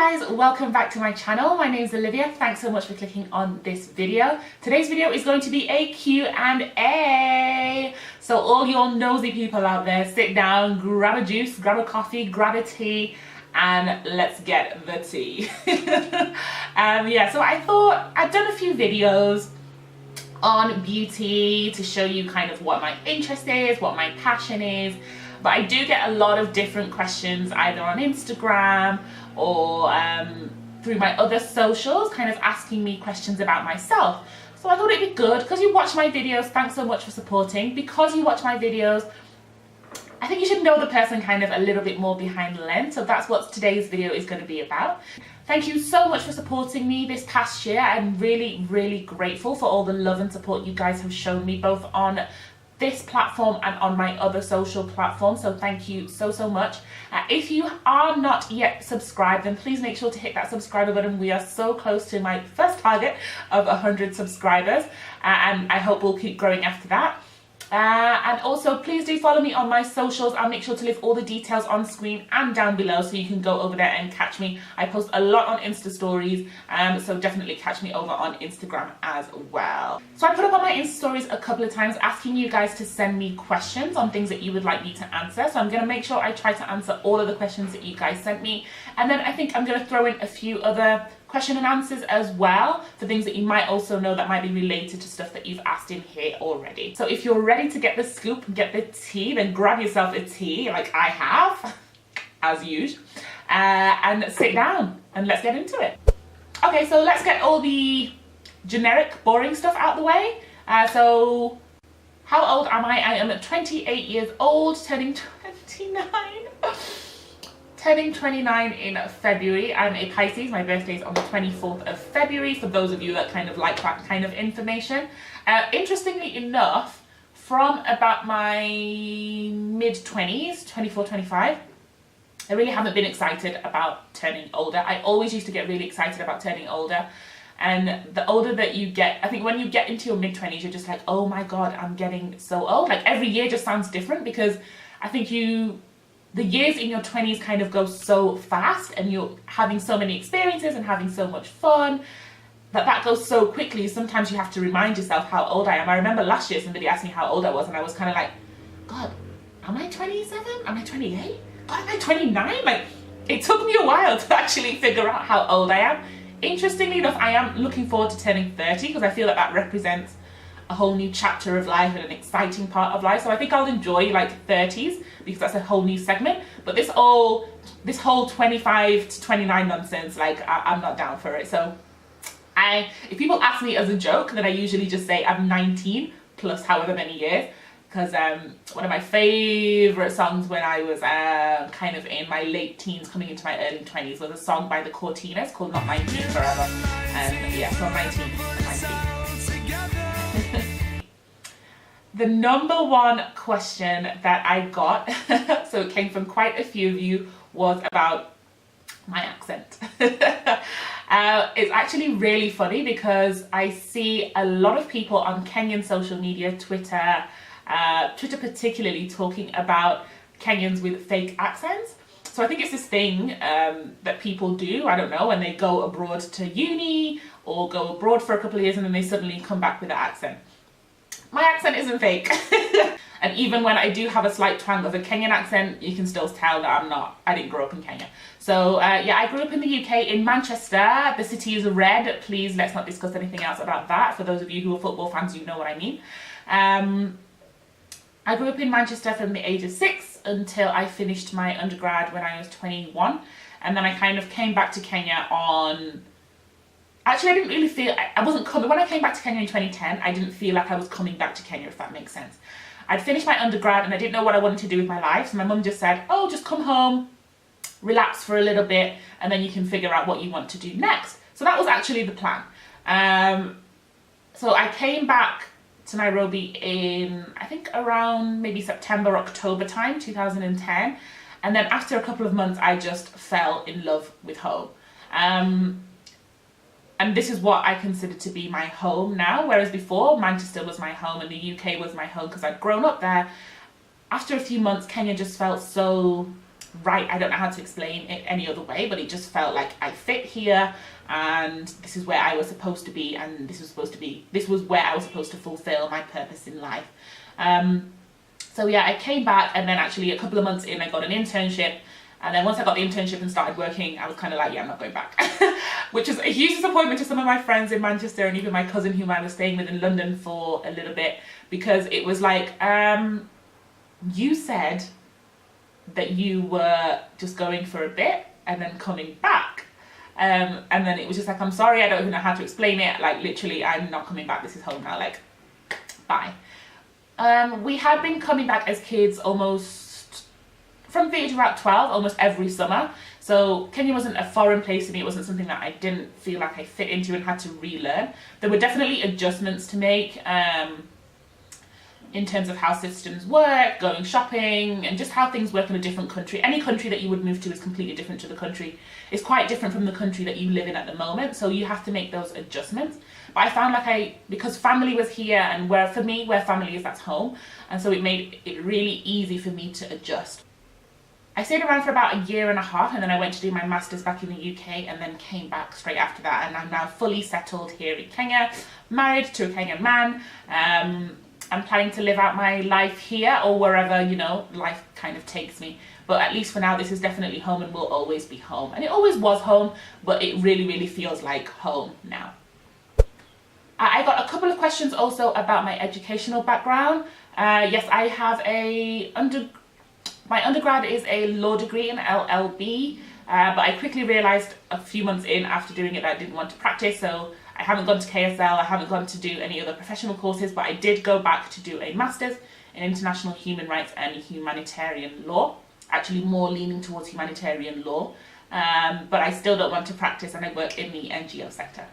guys, welcome back to my channel. My name is Olivia. Thanks so much for clicking on this video. Today's video is going to be a Q&A. So all your nosy people out there, sit down, grab a juice, grab a coffee, grab a tea, and let's get the tea. Yeah, so I thought I'd done a few videos on beauty to show you kind of what my interest is, what my passion is. But I do get a lot of different questions either on Instagram or through my other socials, kind of asking me questions about myself. So I thought it'd be good, because you watch my videos, thanks so much for supporting. Because you watch my videos, I think you should know the person kind of a little bit more behind the lens. So that's what today's video is going to be about. Thank you so much for supporting me this past year. I'm really, really grateful for all the love and support you guys have shown me, both on this platform and on my other social platforms. So thank you so much. If you are not yet subscribed, then please make sure to hit that subscriber button. We are so close to my first target of 100 subscribers, and I hope we'll keep growing after that. And also please do follow me on my socials. I'll make sure to leave all the details on screen and down below, so you can go over there and catch me. I post a lot on Insta stories, so definitely catch me over on Instagram as well. So I put up on my Insta stories a couple of times asking you guys to send me questions on things that you would like me to answer. So I'm going to make sure I try to answer all of the questions that you guys sent me, and then I think I'm going to throw in a few other question and answers as well for things that you might also know that might be related to stuff that you've asked in here already. So if you're ready to get the scoop and get the tea, then grab yourself a tea like I have, as usual, and sit down and let's get into it. Okay, so let's get all the generic, boring stuff out the way. So how old am I? I am 28 years old, turning 29. Turning 29 in February. I'm a Pisces. My birthday is on the 24th of February, for those of you that kind of like that kind of information. Interestingly enough, from about my mid-20s, 24, 25, I really haven't been excited about turning older. I always used to get really excited about turning older. And the older that you get, I think when you get into your mid-20s, you're just like, oh my God, I'm getting so old. Like every year just sounds different, because I think the years in your 20s kind of go so fast, and you're having so many experiences and having so much fun that goes so quickly. Sometimes you have to remind yourself how old I am. I remember last year somebody asked me how old I was, and I was kind of like, God, am I 27? Am I 28? God, am I 29? Like, it took me a while to actually figure out how old I am. Interestingly enough, I am looking forward to turning 30, because I feel that represents a whole new chapter of life and an exciting part of life. So I think I'll enjoy like 30s, because that's a whole new segment. But this whole 25 to 29 nonsense, like I'm not down for it. So if people ask me as a joke, then I usually just say I'm 19 plus however many years, because one of my favorite songs when I was kind of in my late teens coming into my early 20s was a song by the Cortinas called Not 19 Forever. And yeah, so I'm 19. The number one question that I got, so it came from quite a few of you, was about my accent. It's actually really funny, because I see a lot of people on Kenyan social media, Twitter particularly, talking about Kenyans with fake accents. So I think it's this thing that people do, I don't know, when they go abroad to uni or go abroad for a couple of years and then they suddenly come back with an accent. My accent isn't fake. And even when I do have a slight twang of a Kenyan accent, you can still tell that I didn't grow up in Kenya. So yeah, I grew up in the UK, in Manchester. The city is red. Please, let's not discuss anything else about that. For those of you who are football fans, you know what I mean. I grew up in Manchester from the age of 6 until I finished my undergrad when I was 21. And then I kind of came back to Kenya on... Actually, I didn't really feel... I wasn't coming... When I came back to Kenya in 2010, I didn't feel like I was coming back to Kenya, if that makes sense. I'd finished my undergrad and I didn't know what I wanted to do with my life. So my mum just said, oh, just come home, relax for a little bit, and then you can figure out what you want to do next. So that was actually the plan. So I came back to Nairobi in, I think, around maybe September, October time, 2010. And then after a couple of months, I just fell in love with home. And this is what I consider to be my home now, whereas before Manchester was my home and the UK was my home because I'd grown up there. After a few months, Kenya just felt so right. I don't know how to explain it any other way, but it just felt like I fit here, and this is where I was supposed to be, and this was where I was supposed to fulfill my purpose in life. So yeah, I came back, and then actually a couple of months in, I got an internship. And then once I got the internship and started working, I was kind of like, yeah, I'm not going back. Which is a huge disappointment to some of my friends in Manchester, and even my cousin whom I was staying with in London for a little bit, because it was like, you said that you were just going for a bit and then coming back. And then it was just like, I'm sorry, I don't even know how to explain it. Like, literally, I'm not coming back. This is home now. Like, bye. We had been coming back as kids almost from the age of about 12, almost every summer. So Kenya wasn't a foreign place to me. It wasn't something that I didn't feel like I fit into and had to relearn. There were definitely adjustments to make in terms of how systems work, going shopping, and just how things work in a different country. Any country that you would move to is completely different to the country. It's quite different from the country that you live in at the moment, so you have to make those adjustments. But I found like because family was here, and where family is, that's home, and so it made it really easy for me to adjust. I stayed around for about a year and a half, and then I went to do my master's back in the UK, and then came back straight after that, and I'm now fully settled here in Kenya, married to a Kenyan man. I'm planning to live out my life here, or wherever, you know, life kind of takes me. But at least for now, this is definitely home and will always be home. And it always was home, but it really, really feels like home now. I got a couple of questions also about my educational background. Yes, I have my undergrad is a law degree in LLB, but I quickly realised a few months in after doing it that I didn't want to practice, so I haven't gone to KSL, I haven't gone to do any other professional courses, but I did go back to do a master's in international human rights and humanitarian law, actually more leaning towards humanitarian law, but I still don't want to practice, and I work in the NGO sector.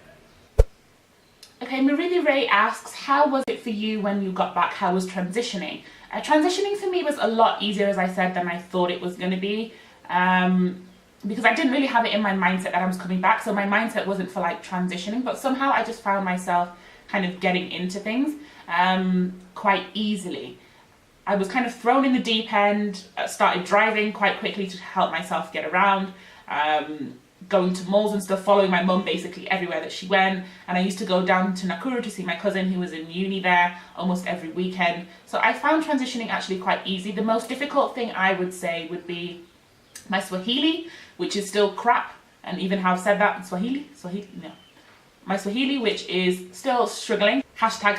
Okay, Marie Ray asks, how was it for you when you got back? How was transitioning? Transitioning for me was a lot easier, as I said, than I thought it was going to be, because I didn't really have it in my mindset that I was coming back, so my mindset wasn't for like transitioning, but somehow I just found myself kind of getting into things quite easily. I was kind of thrown in the deep end, started driving quite quickly to help myself get around, going to malls and stuff, following my mum basically everywhere that she went. And I used to go down to Nakuru to see my cousin who was in uni there almost every weekend. So I found transitioning actually quite easy. The most difficult thing I would say would be my Swahili, which is still crap. And even how I've said that, Swahili, no. My Swahili, which is still struggling,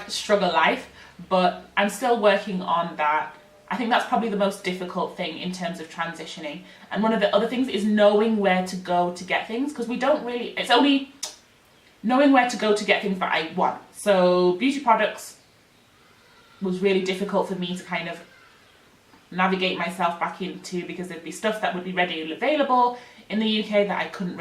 #struggle life, but I'm still working on that. I think that's probably the most difficult thing in terms of transitioning. And one of the other things is knowing where to go to get things, because it's only knowing where to go to get things that I want. So beauty products was really difficult for me to kind of navigate myself back into, because there'd be stuff that would be readily available in the UK that I couldn't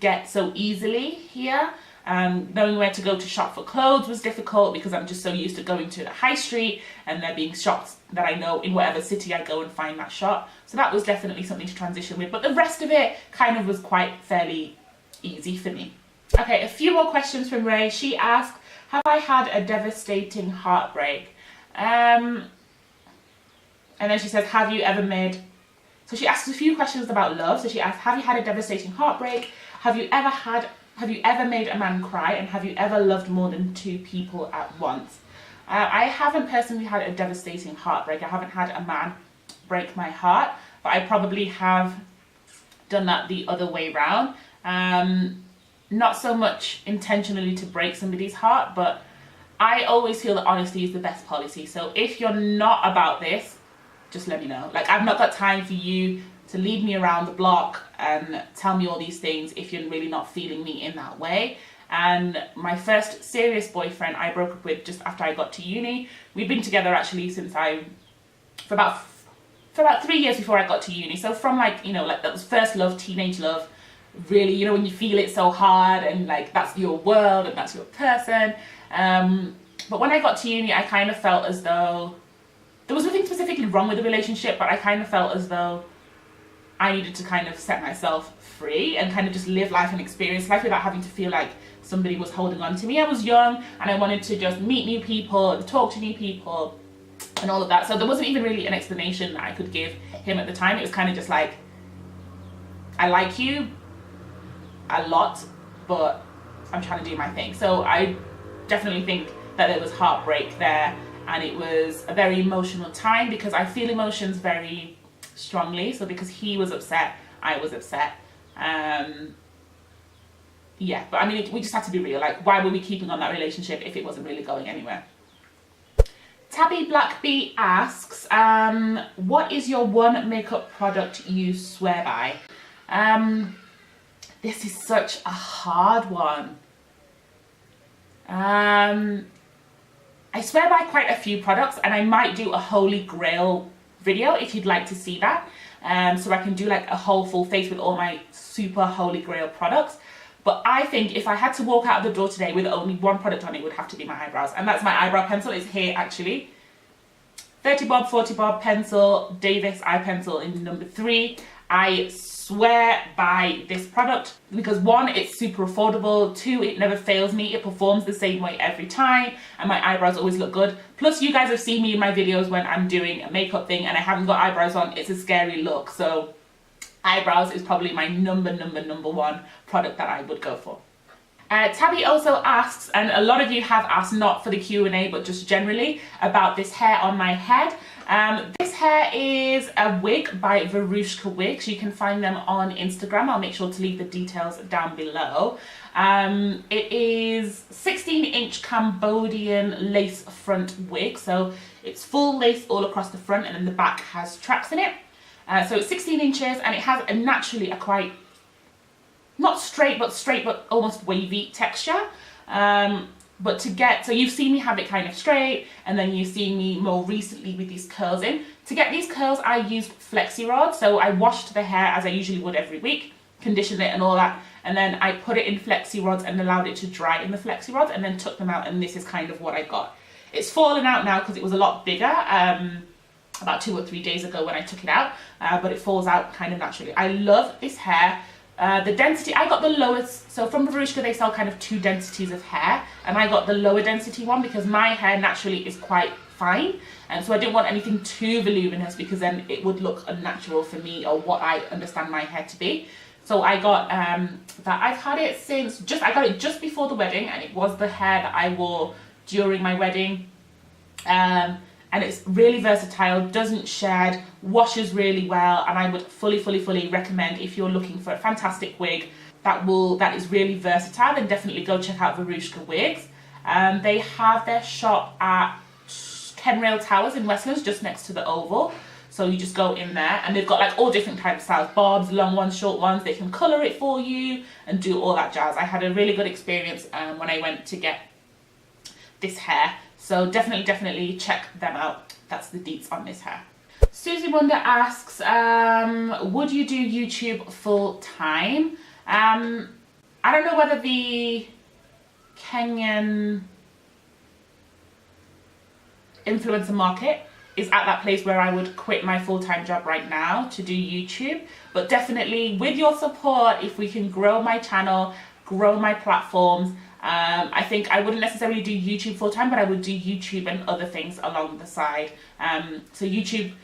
get so easily here. Knowing where to go to shop for clothes was difficult, because I'm just so used to going to the high street and there being shops that I know in whatever city I go and find that shop. So that was definitely something to transition with, but the rest of it kind of was quite fairly easy for me. Okay, a few more questions from Ray. She asked, have I had a devastating heartbreak? And then she says, have you ever made... So she asks a few questions about love. So she asked, have you had a devastating heartbreak? Have you ever made a man cry? And have you ever loved more than 2 people at once? I haven't personally had a devastating heartbreak. I haven't had a man break my heart, but I probably have done that the other way round. Not so much intentionally to break somebody's heart, but I always feel that honesty is the best policy. So if you're not about this, just let me know. Like, I've not got time for you to lead me around the block and tell me all these things if you're really not feeling me in that way. And my first serious boyfriend I broke up with just after I got to uni. We'd been together actually for about 3 years before I got to uni. So from like that was first love, teenage love, really, when you feel it so hard and like that's your world and that's your person. But when I got to uni, I kind of felt as though there was nothing specifically wrong with the relationship, but I kind of felt as though I needed to kind of set myself free and kind of just live life and experience life without having to feel like somebody was holding on to me. I was young and I wanted to just meet new people and talk to new people and all of that. So there wasn't even really an explanation that I could give him at the time. It was kind of just like, I like you a lot, but I'm trying to do my thing. So I definitely think that there was heartbreak there, and it was a very emotional time because I feel emotions very strongly. So because he was upset, I was upset. Yeah, but I mean, we just had to be real. Like, why were we keeping on that relationship if it wasn't really going anywhere? Tabby Blackbee asks, what is your one makeup product you swear by? This is such a hard one. I swear by quite a few products, and I might do a holy grail video if you'd like to see that. So I can do like a whole full face with all my super holy grail products. But I think if I had to walk out of the door today with only one product on, it would have to be my eyebrows. And that's my eyebrow pencil. It's here actually. 30 bob, 40 bob pencil, Davis eye pencil in number 3. I swear by this product because 1, it's super affordable. 2, it never fails me. It performs the same way every time, and my eyebrows always look good. Plus, you guys have seen me in my videos when I'm doing a makeup thing and I haven't got eyebrows on. It's a scary look. So eyebrows is probably my number 1 product that I would go for. Tabby also asks, and a lot of you have asked, not for the Q&A but just generally, about this hair on my head. This hair is a wig by Verushka Wigs. You can find them on Instagram. I'll make sure to leave the details down below. It is 16-inch Cambodian lace front wig. So it's full lace all across the front, and then the back has tracks in it. So it's 16 inches, and it has naturally a quite, not straight but almost wavy texture. But so you've seen me have it kind of straight, and then you've seen me more recently with these curls in. To get these curls, I used flexi rods. So I washed the hair as I usually would every week, conditioned it and all that, and then I put it in flexi rods and allowed it to dry in the flexi rods, and then took them out, and this is kind of what I got. It's fallen out now because it was a lot bigger about 2 or 3 days ago when I took it out, but it falls out kind of naturally. I love this hair. The density, I got the lowest, so from Verushka they sell kind of 2 densities of hair, and I got the lower density one because my hair naturally is quite fine, and so I didn't want anything too voluminous because then it would look unnatural for me or what I understand my hair to be. So I got that. I've had it since, I got it just before the wedding, and it was the hair that I wore during my wedding. And it's really versatile, doesn't shed, washes really well, and I would fully recommend if you're looking for a fantastic wig that is really versatile, then definitely go check out Verushka Wigs. They have their shop at Kenrail Towers in Westlands, just next to the Oval. So you just go in there, and they've got like all different types of styles, bobs, long ones, short ones. They can colour it for you and do all that jazz. I had a really good experience when I went to get this hair. So definitely check them out. That's the deets on this hair. Susie Wonder asks, would you do YouTube full time? I don't know whether the Kenyan influencer market is at that place where I would quit my full-time job right now to do YouTube, but definitely with your support, if we can grow my channel, grow my platforms, I think I wouldn't necessarily do YouTube full-time, but I would do YouTube and other things along the side. So YouTube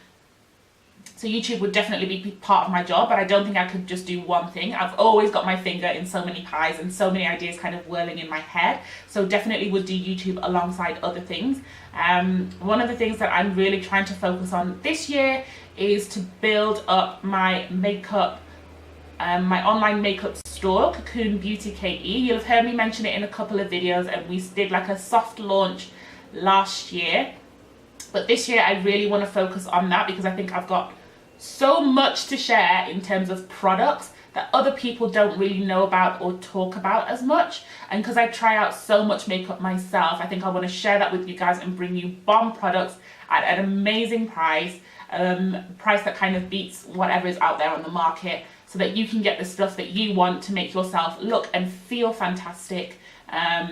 would definitely be part of my job, but I don't think I could just do one thing. I've always got my finger in so many pies and so many ideas kind of whirling in my head. So definitely would do YouTube alongside other things. One of the things that I'm really trying to focus on this year is to build up my makeup, my online makeup store, Cocoon Beauty KE. You'll have heard me mention it in a couple of videos, and we did like a soft launch last year. But this year I really want to focus on that because I think I've got so much to share in terms of products that other people don't really know about or talk about as much. And because I try out so much makeup myself, I think I want to share that with you guys and bring you bomb products at an amazing price, price that kind of beats whatever is out there on the market, so that you can get the stuff that you want to make yourself look and feel fantastic at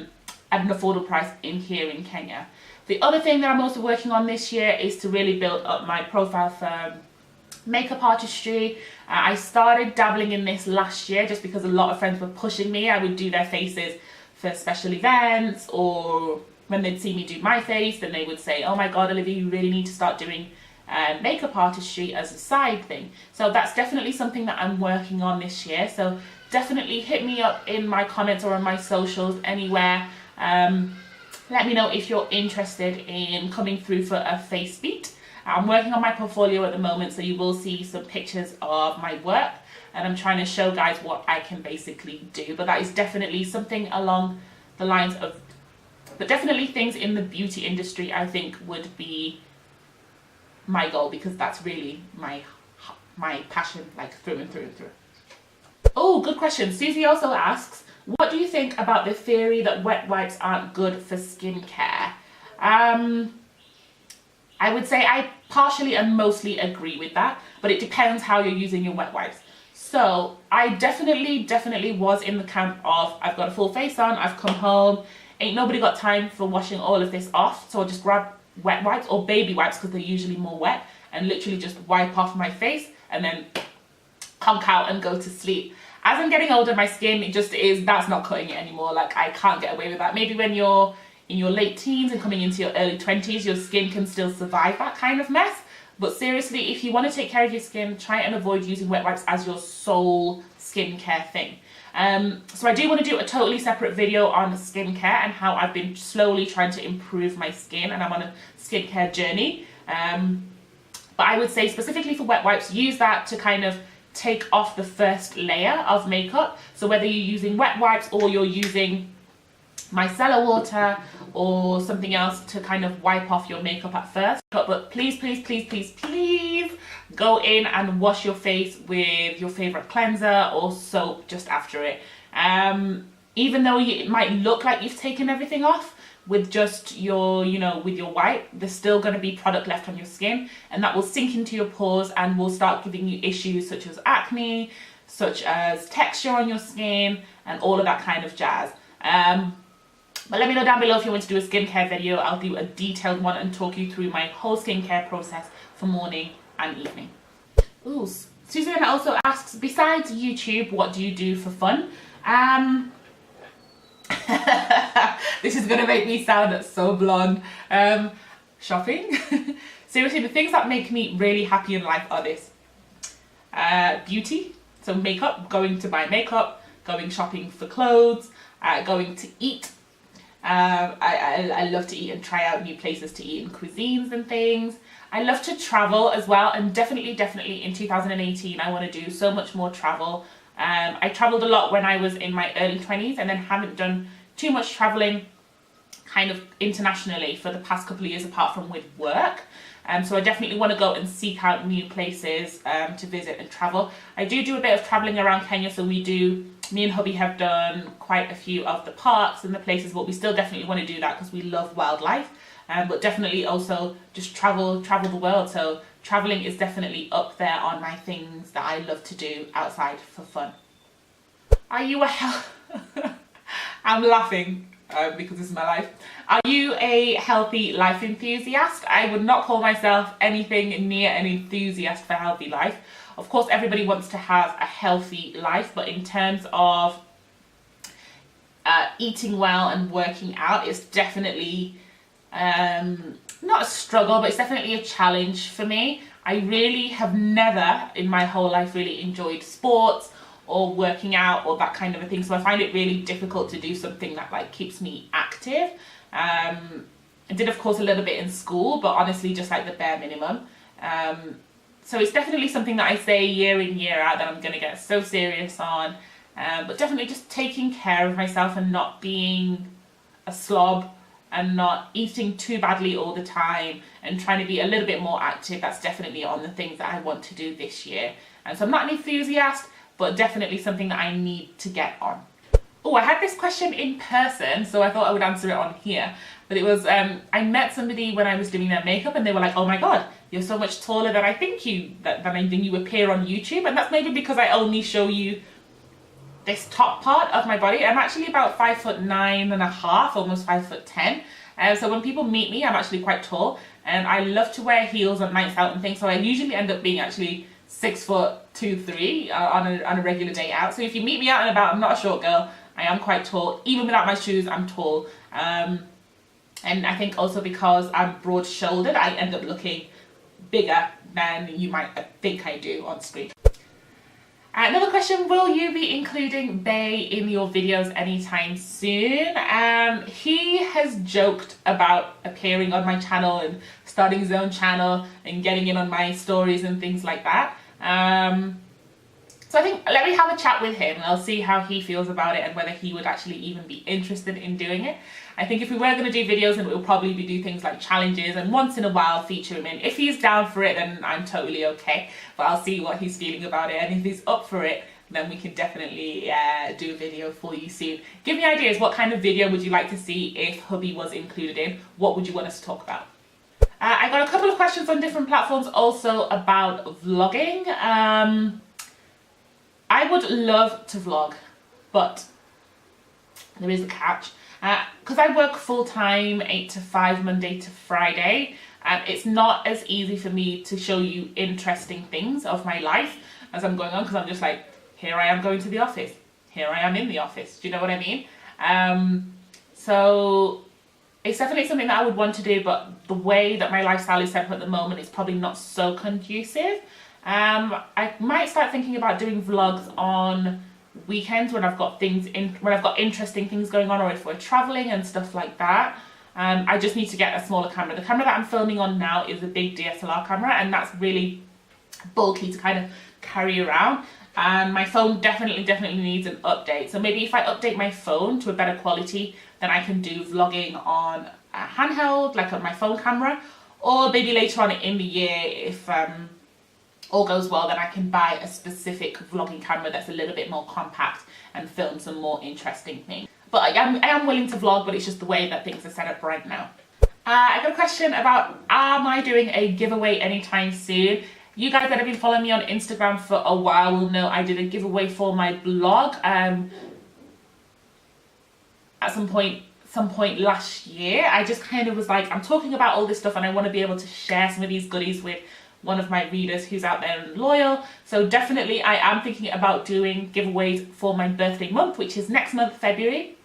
an affordable price here in Kenya. The other thing that I'm also working on this year is to really build up my profile for makeup artistry. I started dabbling in this last year just because a lot of friends were pushing me. I would do their faces for special events or when they'd see me do my face, then they would say, oh my God, Olivia, you really need to start doing makeup artistry as a side thing. So that's definitely something that I'm working on this year. So definitely hit me up in my comments or on my socials, anywhere. Let me know if you're interested in coming through for a face beat. I'm working on my portfolio at the moment, so you will see some pictures of my work, and I'm trying to show guys what I can basically do. But that is definitely something along the lines of, but definitely things in the beauty industry I think would be my goal, because that's really my passion, like through and through and through. Oh, good question. Susie also asks, what do you think about the theory that wet wipes aren't good for skincare? I would say I partially and mostly agree with that, but it depends how you're using your wet wipes. So I definitely was in the camp of, I've got a full face on, I've come home, ain't nobody got time for washing all of this off, so I'll just grab wet wipes or baby wipes, because they're usually more wet, and literally just wipe off my face and then conk out and go to sleep. As I'm getting older, my skin, it just is, that's not cutting it anymore. Like, I can't get away with that. Maybe when you're in your late teens and coming into your early 20s, your skin can still survive that kind of mess. But seriously, if you want to take care of your skin, try and avoid using wet wipes as your sole skincare thing. So I do want to do a totally separate video on skincare and how I've been slowly trying to improve my skin, and I'm on a skincare journey. But I would say specifically for wet wipes, use that to kind of take off the first layer of makeup. So whether you're using wet wipes or you're using micellar water or something else to kind of wipe off your makeup at first. But please go in and wash your face with your favorite cleanser or soap just after it. Even though it might look like you've taken everything off with just your, with your wipe, there's still going to be product left on your skin, and that will sink into your pores and will start giving you issues such as acne, such as texture on your skin, and all of that kind of jazz. But let me know down below if you want to do a skincare video. I'll do a detailed one and talk you through my whole skincare process for morning and evening. Ooh, Susanna also asks, besides YouTube, what do you do for fun? This is gonna make me sound so blonde. Shopping. Seriously, the things that make me really happy in life are this. Beauty, so makeup, going to buy makeup, going shopping for clothes, going to eat. I love to eat and try out new places to eat and cuisines and things. I love to travel as well, and definitely in 2018 I want to do so much more travel. I traveled a lot when I was in my early 20s, and then haven't done too much traveling kind of internationally for the past couple of years apart from with work. So I definitely want to go and seek out new places to visit and travel. I do a bit of traveling around Kenya, so me and hubby have done quite a few of the parks and the places, but we still definitely want to do that because we love wildlife. But definitely also just travel the world. So traveling is definitely up there on my things that I love to do outside for fun. Are you I'm laughing because this is my life. Are you a healthy life enthusiast? I would not call myself anything near an enthusiast for healthy life. Of course, everybody wants to have a healthy life, but in terms of eating well and working out, it's definitely not a struggle, but it's definitely a challenge for me. I really have never in my whole life really enjoyed sports or working out or that kind of a thing, so I find it really difficult to do something that like keeps me active. I did of course a little bit in school, but honestly just like the bare minimum. So it's definitely something that I say year in year out that I'm going to get so serious on, but definitely just taking care of myself and not being a slob and not eating too badly all the time and trying to be a little bit more active. That's definitely on the things that I want to do this year. And so I'm not an enthusiast, but definitely something that I need to get on. Oh, I had this question in person, so I thought I would answer it on here. But it was, I met somebody when I was doing their makeup, and they were like, oh my God, you're so much taller than I think than you appear on YouTube. And that's maybe because I only show you this top part of my body. I'm actually about 5'9.5", almost 5'10". So when people meet me, I'm actually quite tall, and I love to wear heels on nights out and things. So I usually end up being actually 6'2", 3" on a regular day out. So if you meet me out and about, I'm not a short girl. I am quite tall. Even without my shoes, I'm tall. And I think also because I'm broad-shouldered, I end up looking bigger than you might think I do on screen. Another question, will you be including Bay in your videos anytime soon? He has joked about appearing on my channel and starting his own channel and getting in on my stories and things like that. So I think let me have a chat with him and I'll see how he feels about it and whether he would actually even be interested in doing it. I think if we were going to do videos, then we'll probably do things like challenges and once in a while feature him in. If he's down for it, then I'm totally okay. But I'll see what he's feeling about it, and if he's up for it, then we can definitely do a video for you soon. Give me ideas. What kind of video would you like to see if hubby was included in? What would you want us to talk about? I got a couple of questions on different platforms also about vlogging. I would love to vlog, but there is a catch. Because I work full-time 8 to 5 Monday to Friday, it's not as easy for me to show you interesting things of my life as I'm going on, because I'm just like, here I am going to the office, here I am in the office, do you know what I mean? So it's definitely something that I would want to do, but the way that my lifestyle is set up at the moment is probably not so conducive. I might start thinking about doing vlogs on weekends when I've got interesting things going on, or if we're traveling and stuff like that. I just need to get a smaller camera. The camera that I'm filming on now is a big DSLR camera, and that's really bulky to kind of carry around. And my phone definitely needs an update. So maybe if I update my phone to a better quality, then I can do vlogging on a handheld, like on my phone camera, or maybe later on in the year, if all goes well, then I can buy a specific vlogging camera that's a little bit more compact and film some more interesting things. But I am willing to vlog, but it's just the way that things are set up right now. I got a question about, am I doing a giveaway anytime soon? You guys that have been following me on Instagram for a while will know I did a giveaway for my blog at some point last year. I just kind of was like, I'm talking about all this stuff and I want to be able to share some of these goodies with one of my readers who's out there and loyal. So definitely I am thinking about doing giveaways for my birthday month, which is next month, February.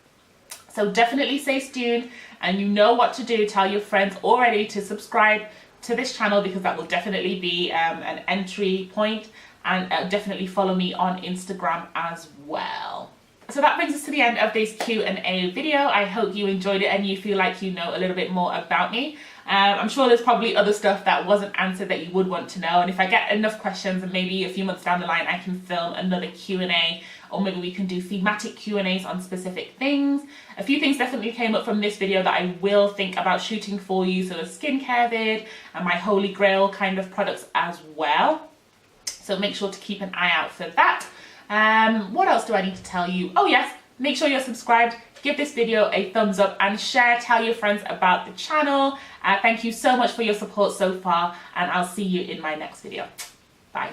So definitely stay tuned, and you know what to do. Tell your friends already to subscribe to this channel, because that will definitely be an entry point, and definitely follow me on Instagram as well. So that brings us to the end of this Q&A video. I hope you enjoyed it and you feel like you know a little bit more about me. I'm sure there's probably other stuff that wasn't answered that you would want to know, and if I get enough questions, and maybe a few months down the line I can film another Q&A, or maybe we can do thematic Q&As on specific things. A few things definitely came up from this video that I will think about shooting for you, so a skincare vid and my holy grail kind of products as well. So make sure to keep an eye out for that. What else do I need to tell you? Oh yes, make sure you're subscribed, give this video a thumbs up and share, tell your friends about the channel. Thank you so much for your support so far, and I'll see you in my next video. Bye.